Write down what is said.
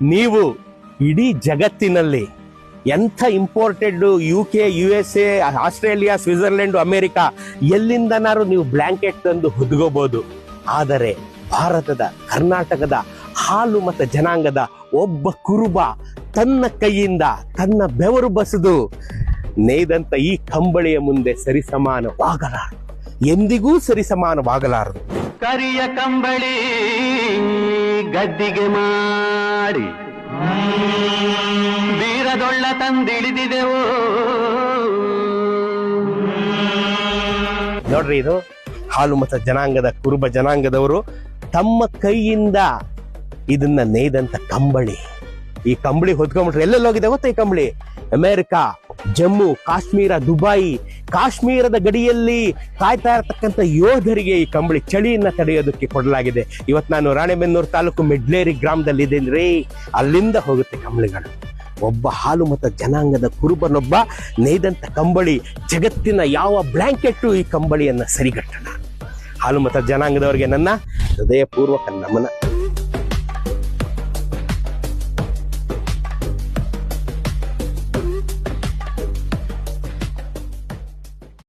ನೀವು ಇಡೀ ಜಗತ್ತಿನಲ್ಲಿ ಎಂಥ imported UK, USA, Australia, Switzerland, America ಎಲ್ಲಿಂದನಾರು ನೀವು ಬ್ಲಾಂಕೆಟ್ ತಂದು ಹೊದ್ಕೋಬಹುದು. ಆದರೆ ಭಾರತದ ಕರ್ನಾಟಕದ ಹಾಲು ಮತ್ತು ಜನಾಂಗದ ಒಬ್ಬ ಕುರುಬ ತನ್ನ ಕೈಯಿಂದ ತನ್ನ ಬೆವರು ಬಸಿದು ನೇಯ್ದಂತ ಈ ಕಂಬಳಿಯ ಮುಂದೆ ಸರಿಸಮಾನವಾಗಲಾರದು, ಎಂದಿಗೂ ಸರಿಸಮಾನವಾಗಲಾರದು. ಕರಿಯ ಕಂಬಳಿ ಗದ್ದಿಗೆ ಮಾಡಿ ಬೀರದೊಳ್ಳ ತಂದಿಳಿದಿದೆವು. ನೋಡ್ರಿ, ಇದು ಹಾಲು ಮತ್ತು ಜನಾಂಗದ ಕುರುಬ ಜನಾಂಗದವರು ತಮ್ಮ ಕೈಯಿಂದ ಇದನ್ನ ನೇಯ್ದಂತ ಕಂಬಳಿ. ಈ ಕಂಬಳಿ ಹೊತ್ಕೊಂಡ್ಬಿಟ್ರೆ ಎಲ್ಲೆಲ್ಲಿ ಹೋಗಿದೆ ಗೊತ್ತಾ? ಈ ಕಂಬಳಿ ಅಮೆರಿಕಾ, ಜಮ್ಮು ಕಾಶ್ಮೀರ, ದುಬೈ, ಕಾಶ್ಮೀರದ ಗಡಿಯಲ್ಲಿ ಕಾಯ್ತಾ ಇರತಕ್ಕಂಥ ಯೋಧರಿಗೆ ಈ ಕಂಬಳಿ ಚಳಿಯನ್ನ ತಡೆಯೋದಕ್ಕೆ ಕೊಡಲಾಗಿದೆ. ಇವತ್ತು ನಾನು ರಾಣೆಬೆನ್ನೂರು ತಾಲೂಕು ಮೆಡ್ಲೇರಿ ಗ್ರಾಮದಲ್ಲಿ ಇದ್ದೇನೆ. ಅಲ್ಲಿಂದ ಹೋಗುತ್ತೆ ಕಂಬಳಿಗಳು. ಒಬ್ಬ ಹಾಲು ಮತ್ತು ಜನಾಂಗದ ಕುರುಬನೊಬ್ಬ ನೇಯ್ದಂತ ಕಂಬಳಿ, ಜಗತ್ತಿನ ಯಾವ ಬ್ಲಾಂಕೆಟ್ಟು ಈ ಕಂಬಳಿಯನ್ನ ಸರಿಗಟ್ಟಣ. ಹಾಲು ಮತ್ತು ಜನಾಂಗದವರಿಗೆ ನನ್ನ ಹೃದಯಪೂರ್ವಕ ನಮನ.